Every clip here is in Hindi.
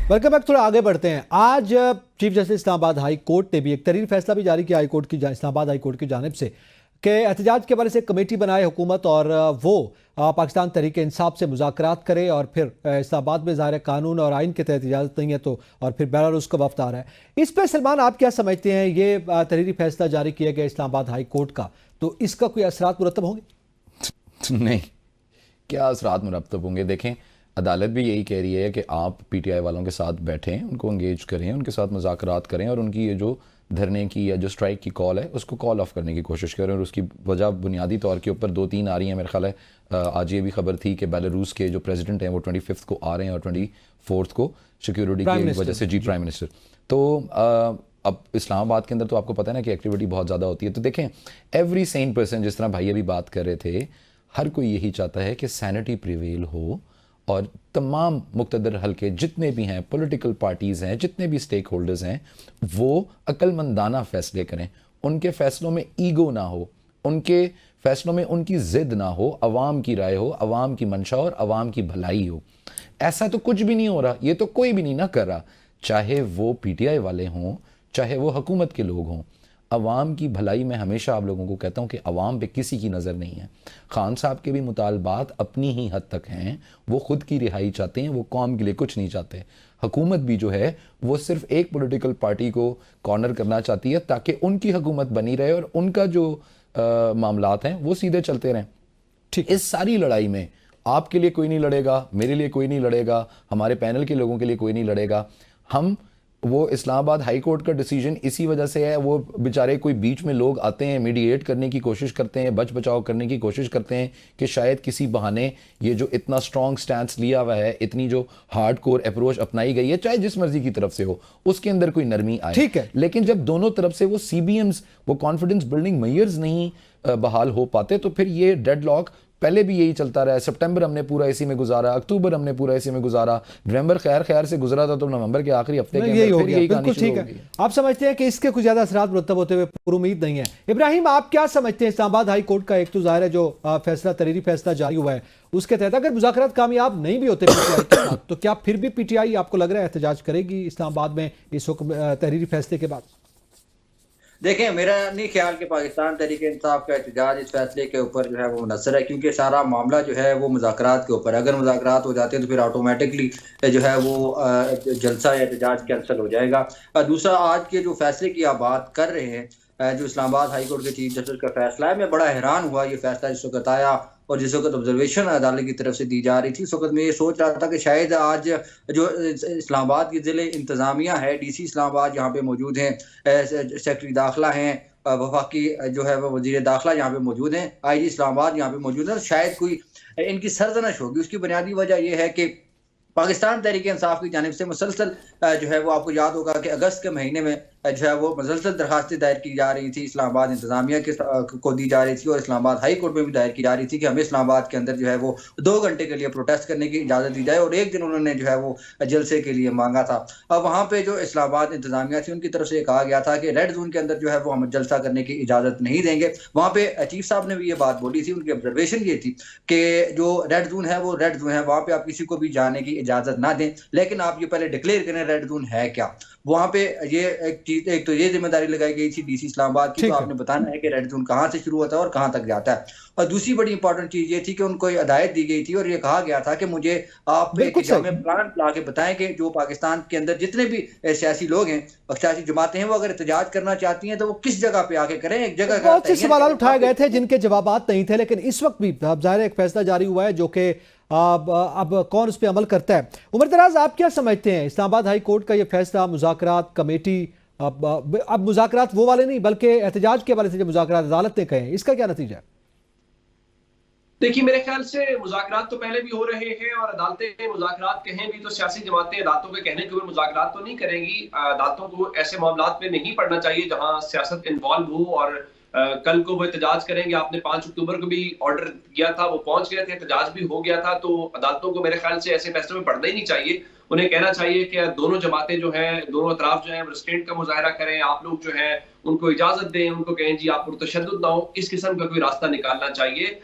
Welcome back. थोड़ा आगे बढ़ते हैं। आज chief justice Islamabad high court ने भी एक तहरीरी फैसला भी जारी किया इस्लामाबाद हाई कोर्ट की जानिब से कि एहतजाज के बारे से कमेटी बनाए हुकूमत और वो पाकिस्तान तहरीक इंसाफ से मुज़ाकरात करे और फिर इस्लामाबाद में ज़ाहिर कानून और आइन के तहत इजाज़त नहीं है तो और फिर बेलारूस का वफ्द आ रहा है। इस पर सलमान आप क्या समझते हैं? ये तहरीरी फैसला जारी किया गया इस्लामाबाद हाई कोर्ट का, तो इसका कोई असरात मुरतब होंगे? नहीं, क्या असरात मुरतब होंगे? देखें, अदालत भी यही कह रही है कि आप पीटीआई वालों के साथ बैठें, उनको इंगेज करें, उनके साथ मुज़ाकरात करें और उनकी ये जो धरने की या जो स्ट्राइक की कॉल है उसको कॉल ऑफ करने की कोशिश करें। और उसकी वजह बुनियादी तौर के ऊपर 2-3 आ रही हैं। मेरे ख्याल है आज ये भी खबर थी कि बेलारूस के जो प्रेसिडेंट हैं वो 25 को आ रहे हैं और 24 को सिक्योरिटी की वजह से प्राइम मिनिस्टर। तो अब इस्लामाबाद के अंदर तो आपको पता है ना कि एक्टिविटी बहुत ज़्यादा होती है। तो देखें, एवरी सेन पर्सन, जिस तरह भाई अभी बात कर रहे थे, हर कोई यही चाहता है कि सैनिटी प्रिवेल हो और तमाम मुक़्तदर हल्के जितने भी हैं, पॉलिटिकल पार्टीज़ हैं, जितने भी स्टेक होल्डर्स हैं, वो अक्लमंदाना फ़ैसले करें। उनके फ़ैसलों में ईगो ना हो, उनके फ़ैसलों में उनकी ज़िद ना हो, अवाम की राय हो, अवाम की मंशा और अवाम की भलाई हो। ऐसा तो कुछ भी नहीं हो रहा, ये तो कोई भी नहीं ना कर रहा, चाहे वो पीटीआई वाले हों, चाहे वो हुकूमत के लोग हों। अवाम की भलाई में हमेशा आप लोगों को कहता हूँ कि अवाम पे किसी की नज़र नहीं है। खान साहब के भी मुतालबात अपनी ही हद तक हैं, वो ख़ुद की रिहाई चाहते हैं, वो कौम के लिए कुछ नहीं चाहते। हुकूमत भी जो है वो सिर्फ एक पॉलिटिकल पार्टी को कॉर्नर करना चाहती है ताकि उनकी हुकूमत बनी रहे और उनका जो मामलात हैं वो सीधे चलते रहें। ठीक, इस सारी लड़ाई में आपके लिए कोई नहीं लड़ेगा, मेरे लिए कोई नहीं लड़ेगा, हमारे पैनल के लोगों के लिए कोई नहीं लड़ेगा। हम वो इस्लामाबाद हाई कोर्ट का डिसीजन इसी वजह से है, वो बेचारे कोर बीच में लोग आते हैं, मीडिएट करने की कोशिश करते हैं, बच बचाव करने की कोशिश करते हैं कि शायद किसी बहाने ये जो इतना स्ट्रॉन्ग स्टैंस लिया हुआ है, इतनी जो हार्ड कोर अप्रोच अपनाई गई है, चाहे जिस मर्जी की तरफ से हो, उसके अंदर कोई नरमी आए। ठीक है, लेकिन जब दोनों तरफ से वो CBMs, वो कॉन्फिडेंस बिल्डिंग मेयर्स नहीं बहाल हो पाते तो फिर ये डेडलॉक पहले भी यही चलता रहा है। सितंबर हमने पूरा इसी में गुजारा, अक्टूबर हमने पूरा इसी में गुजारा, नवंबर खैर से गुजरा था, तो नवंबर के आखिरी हफ्ते के यही हो गया। बिल्कुल ठीक है। आप समझते हैं कि इसके कुछ ज्यादा असरात मुरतब होते हुए पूरी उम्मीद नहीं है। इब्राहिम, आप क्या समझते हैं? इस्लामाबाद हाई कोर्ट का एक तो जाहिर है जो फैसला, तहरीरी फैसला जारी हुआ है, उसके तहत अगर मुज़ाकरात कामयाब नहीं भी होते पीटीआई के साथ, तो क्या फिर भी पीटीआई आपको लग रहा है एहतजाज करेगी इस्लामाबाद में इस तहरीरी फैसले के बाद? देखें, मेरा नहीं ख्याल कि पाकिस्तान तहरीक इंसाफ का एहतजाज इस फैसले के ऊपर जो है वो मुनसर है, क्योंकि सारा मामला जो है वो मुज़ाकरात के ऊपर। अगर मुज़ाकरात हो जाते हैं तो फिर ऑटोमेटिकली जो है वो जलसा या एहतजाज कैंसिल हो जाएगा। दूसरा, आज के जो फैसले की आप बात कर रहे हैं, जो इस्लामाबाद हाई कोर्ट के चीफ जस्टिस का फैसला है, मैं बड़ा हैरान हुआ ये फैसला जिस वक्त आया और जिस वक्त ऑब्जर्वेशन अदालत की तरफ से दी जा रही थी। उस वक्त मैं ये सोच रहा था कि शायद आज जो इस्लामाबाद की ज़िले इंतज़ामिया है, DC इस्लामाबाद यहाँ पे मौजूद हैं, सेक्रेटरी दाखिला हैं, वफाकी जो है वो वज़ीर दाखिला यहाँ पे मौजूद हैं, IG इस्लामाबाद यहाँ पे मौजूद है, शायद कोई इनकी सरजनश होगी। उसकी बुनियादी वजह यह है कि पाकिस्तान तहरीक इंसाफ की जानिब से मुसलसल जो है वो, आपको याद होगा कि अगस्त के महीने में जो है वो मुसलसल दरखास्तें दायर की जा रही थी, इस्लामाबाद इंतजामिया के को दी जा रही थी और इस्लामाबाद हाई कोर्ट में भी दायर की जा रही थी कि हमें इस्लामाबाद के अंदर जो है वो 2 घंटे के लिए प्रोटेस्ट करने की इजाज़त दी जाए, और एक दिन उन्होंने जो है वो जलसे के लिए मांगा था। अब वहाँ पे जो इस्लामाबाद इंतजामिया थी उनकी तरफ से कहा गया था कि रेड जोन के अंदर जो है वो हम जलसा करने की इजाज़त नहीं देंगे। वहाँ पे चीफ साहब ने भी ये बात बोली थी, उनकी ऑब्जर्वेशन ये थी कि जो रेड जोन है वो रेड जोन है, वहाँ पे आप किसी को भी जाने की इजाज़त ना दें, लेकिन आप ये पहले डिक्लेयर करें रेड जोन है क्या। वहाँ पे ये एक तो ये जिम्मेदारी लगाई गई थी DC इस्लामाबाद की, तो आपने बताना है कि रेड जोन कहाँ से शुरू होता है और कहाँ तक जाता है। और दूसरी बड़ी इंपॉर्टेंट चीज ये थी कि उनको हिदायत दी गई थी और ये कहा गया था कि मुझे आप एक जामे प्लान ला के बताएं कि जो पाकिस्तान के अंदर जितने भी सियासी लोग हैं, सियासी जमातें हैं, वो अगर एहतजाज करना चाहती हैं तो वो किस जगह पे आके करें। एक जगह बहुत से सवाल उठाए गए थे जिनके जवाबात नहीं थे, लेकिन इस वक्त भी जाहिर एक फैसला जारी हुआ है जो कि अब कौन उस पर अमल करता है। उमर दराज, आप क्या समझते हैं इस्लामाबाद हाई कोर्ट का ये फैसला, मुज़ाकरात कमेटी, अब मुज़ाकरात वो वाले नहीं बल्कि एहतजाज के वाले से जो मुज़ाकरात अदालत ने कहे, इसका क्या नतीजा है? देखिए, मेरे ख्याल से मुज़ाकरात तो पहले भी हो रहे हैं और अदालतें मुज़ाकरात कहें भी तो सियासी जमातें अदालतों के कहने के ऊपर मुज़ाकरात तो नहीं करेंगी। अदालतों को ऐसे मामलात में नहीं पढ़ना चाहिए जहां सियासत इन्वॉल्व हो और कल को वो एहतजाज करेंगे। आपने 5 अक्टूबर को भी ऑर्डर किया था, वो पहुंच गए थे, एहतजाज भी हो गया था। तो अदालतों को मेरे ख्याल से ऐसे फैसलों में पड़ना ही नहीं चाहिए। उन्हें कहना चाहिए कि दोनों जमातें जो हैं, दोनों अतराफ जो हैं, रिस्ट्रेंट का मुजाहरा करें। आप लोग जो हैं उनको इजाजत दें, उनको कहें जी आप तशद्दुद ना हो, इस किस्म का कोई रास्ता निकालना चाहिए।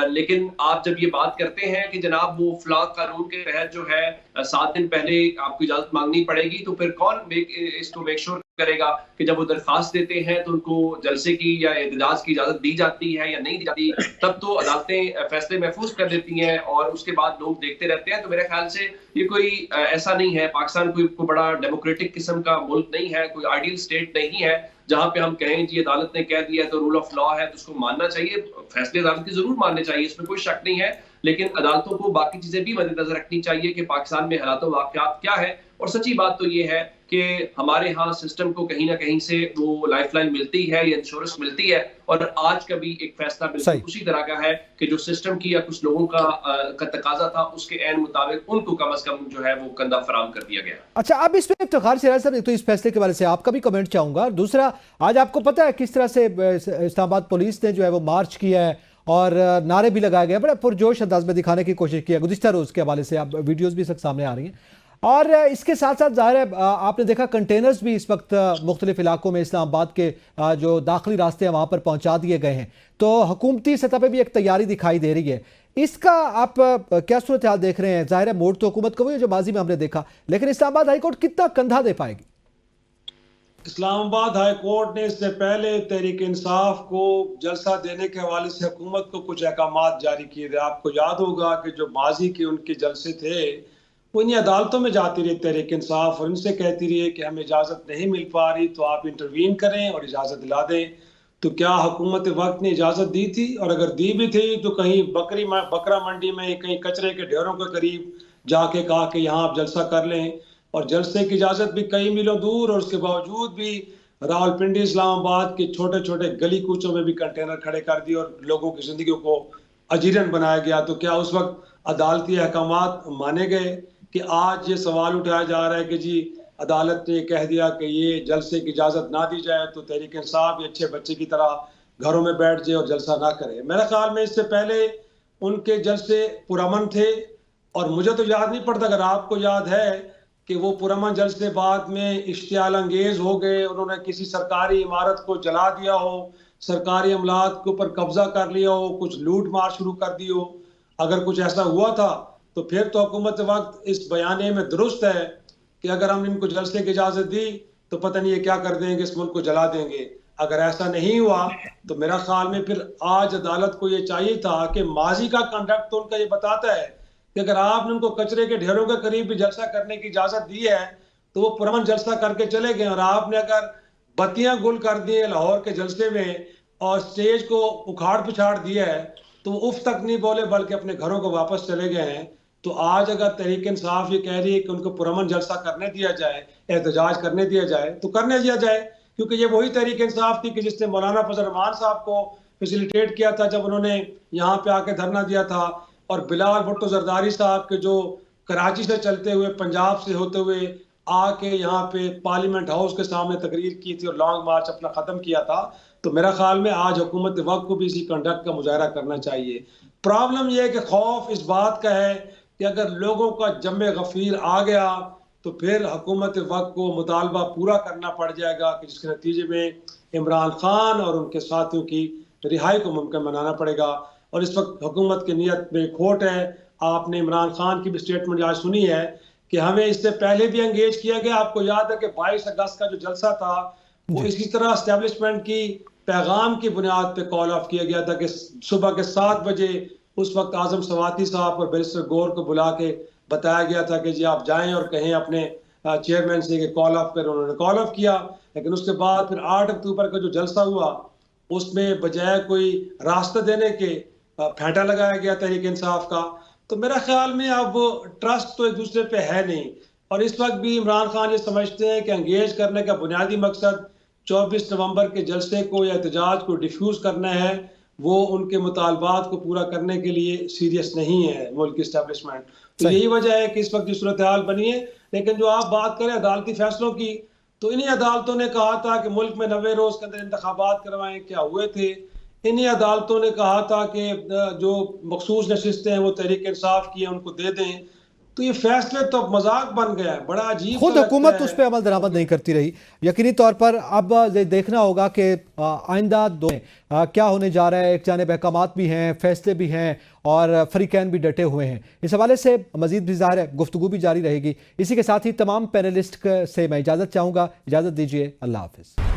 लेकिन आप जब ये बात करते हैं कि जनाब वो फलां कानून के तहत जो है 7 दिन पहले आपको इजाजत मांगनी पड़ेगी, तो फिर कौन इसको मेक श्योर करेगा कि जब वो दरखास्त देते हैं तो उनको जलसे की या एहतजाज की इजाजत दी जाती है या नहीं दी जाती। तब तो अदालतें फैसले महफूज कर देती हैं और उसके बाद लोग देखते रहते हैं। तो मेरे ख्याल से ये कोई ऐसा नहीं है, पाकिस्तान कोई बड़ा डेमोक्रेटिक किस्म का मुल्क नहीं है, कोई आइडियल स्टेट नहीं है जहां पे हम कहें जी अदालत ने कह दिया तो रूल ऑफ लॉ है तो उसको मानना चाहिए। फैसले अदालत के जरूर मानने चाहिए, इसमें कोई शक नहीं है, लेकिन अदालतों को बाकी चीजें भी मद्देनजर रखनी चाहिए कि पाकिस्तान में हालात वाकयात क्या है। और सच्ची बात तो ये है कि हमारे यहाँ सिस्टम को कहीं ना कहीं से वो लाइफलाइन मिलती है या इंश्योरेंस मिलती है। और आज का भी एक फैसला बिल्कुल उसी तरह का है कि जो सिस्टम की या कुछ लोगों का तकाजा था उसके ऐन मुताबिक उनको कम अज कम जो है वो कंधा फराम कर दिया गया। अच्छा, अब इसमें इफ्तिखार सिराज साहब, तो इस फैसले के बारे से आपका भी कमेंट चाहूंगा। दूसरा, आज आपको पता है किस तरह से इस्लामाबाद पुलिस ने जो है वो मार्च किया है और नारे भी लगाए गए, बड़े पुरजोश अंदाज में दिखाने की कोशिश की है। गुज़िश्ता रोज़ के हवाले से आप वीडियोस भी सामने आ रही हैं। और इसके साथ साथ जाहिर है आपने देखा कंटेनर्स भी इस वक्त मुख्तलिफ इलाकों में इस्लामाबाद के जो दाखिली रास्ते हैं वहाँ पर पहुँचा दिए गए हैं। तो हुकूमती सतह पर भी एक तैयारी दिखाई दे रही है। इसका आप क्या सूरत हाल देख रहे हैं? जाहिर है मोड़ तो हुकूमत को भी जो माजी में हमने देखा, लेकिन इस्लामाबाद हाईकोर्ट कितना कंधा दे पाएगी? इस्लामाबाद हाई कोर्ट ने इससे पहले तहरीक इंसाफ को जलसा देने के हवाले से हुकूमत को कुछ अहकाम जारी किए थे। आपको याद होगा कि जो माजी के उनके जलसे थे वो इन्हीं अदालतों में जाती रही तहरीक इंसाफ और इनसे कहती रही कि हमें इजाज़त नहीं मिल पा रही तो आप इंटरवीन करें और इजाज़त दिला दें। तो क्या हुकूमत वक्त ने इजाज़त दी थी? और अगर दी भी थी तो कहीं बकरा मंडी में कहीं कचरे के ढेरों के करीब जाके कहा कि यहाँ आप जलसा कर लें, और जलसे की इजाज़त भी कई मीलों दूर, और उसके बावजूद भी रावलपिंडी इस्लामाबाद के छोटे छोटे गली कूचों में भी कंटेनर खड़े कर दिए और लोगों की ज़िंदगी को अजीरन बनाया गया। तो क्या उस वक्त अदालती अहकाम माने गए? कि आज ये सवाल उठाया जा रहा है कि जी अदालत ने कह दिया कि ये जलसे की इजाज़त ना दी जाए तो तहरीक इंसाफ ये अच्छे बच्चे की तरह घरों में बैठ जाए और जलसा ना करे। मेरे ख्याल में इससे पहले उनके जलसे पुरअमन थे, और मुझे तो याद नहीं पड़ता, अगर आपको याद है कि वो पुरअमन जलसे बाद में इश्तियाल अंगेज हो गए, उन्होंने किसी सरकारी इमारत को जला दिया हो, सरकारी अमलात के ऊपर कब्जा कर लिया हो, कुछ लूट मार शुरू कर दी हो। अगर कुछ ऐसा हुआ था तो फिर तो हुकूमत वक्त इस बयाने में दुरुस्त है कि अगर हम इनको जलसे की इजाज़त दी तो पता नहीं ये क्या कर देंगे, इस मुल्क को जला देंगे। अगर ऐसा नहीं हुआ तो मेरा ख्याल में फिर आज अदालत को ये चाहिए था कि माजी का कंडक्ट तो उनका ये बताता है कि अगर आपने उनको कचरे के ढेरों के करीब भी जलसा करने की इजाज़त दी है तो वो पुरअमन जलसा करके चले गए। और आपने अगर बत्तियां गुल कर दी है लाहौर के जलसे में और स्टेज को उखाड़ पिछाड़ दिया है तो उफ तक नहीं बोले बल्कि अपने घरों को वापस चले गए हैं। तो आज अगर तहरीक इंसाफ ये कह रही है कि उनको पुरअमन जलसा करने दिया जाए, एहतजाज करने दिया जाए, तो करने दिया जाए, क्योंकि ये वही तहरीक इंसाफ थी कि जिसने मौलाना फजल रहमान साहब को फैसिलिटेट किया था जब उन्होंने यहाँ पे आके धरना दिया था, और बिलाल भुट्टो जरदारी साहब के जो कराची से चलते हुए पंजाब से होते हुए आके यहाँ पे पार्लियामेंट हाउस के सामने तकरीर की थी और लॉन्ग मार्च अपना ख़त्म किया था। तो मेरा ख्याल में आज हुकूमत वक्त को भी इसी कंडक्ट का मुजाहरा करना चाहिए। प्रॉब्लम यह है कि खौफ इस बात का है कि अगर लोगों का जम्मे गफीर आ गया तो फिर हुकूमत वक्त को मुतालबा पूरा करना पड़ जाएगा कि जिसके नतीजे में इमरान खान और उनके साथियों की रिहाई को मुमकिन बनाना पड़ेगा। और इस वक्त हुकूमत की नीयत में खोट है। आपने इमरान खान की भी स्टेटमेंट आज सुनी है कि हमें इससे पहले भी एंगेज किया गया। आपको याद है कि 22 अगस्त का जो जलसा था वो इसी तरह एस्टेब्लिशमेंट की पैगाम की बुनियाद पे कॉल ऑफ किया गया था कि सुबह के 7 बजे उस वक्त आजम सवाती साहब और बैरिस्टर गौर को बुला के बताया गया था कि जी आप जाएं और कहें अपने चेयरमैन से कि कॉल ऑफ करें। उन्होंने कॉल ऑफ किया, लेकिन उसके बाद फिर 8 अक्टूबर का जो जलसा हुआ उसमें बजाय कोई रास्ता देने के फेंटा लगाया गया तहरीक इंसाफ का। तो मेरा ख्याल में अब ट्रस्ट तो एक दूसरे पे है नहीं, और इस वक्त भी इमरान खान ये समझते हैं कि एंगेज करने का बुनियादी मकसद 24 नवंबर के जलसे को या एहतजाज को डिफ्यूज करना है। वो उनके मुतालबात को पूरा करने के लिए सीरियस नहीं है मुल्क की एस्टेब्लिशमेंट। तो यही वजह है कि इस वक्त की सूरत हाल बनी है। लेकिन जो आप बात करें अदालती फैसलों की, तो इन्हीं अदालतों ने कहा था कि मुल्क में 90 रोज के अंदर इंतखाबात करवाएं, क्या हुए थे? इन्हीं अदालतों ने कहा था कि जो मखसूस नशिस्तें हैं वो तहरीक इंसाफ की हैं, उनको दे दें। तो ये फैसले तो अब मजाक बन गया है, बड़ा अजीब खुद सा लगता हुकूमत है। उस पर अमल दरामद नहीं करती रही। यकीनी तौर पर अब ये देखना होगा कि आइंदा क्या होने जा रहा है। एक जानिब अहकामात भी हैं, फैसले भी हैं और फरीकैन भी डटे हुए हैं। इस हवाले से मजीद भी ज़ाहिर है गुफ्तगू भी जारी रहेगी। इसी के साथ ही तमाम पैनलिस्ट से मैं इजाज़त चाहूँगा। इजाज़त दीजिए, अल्लाह हाफिज़।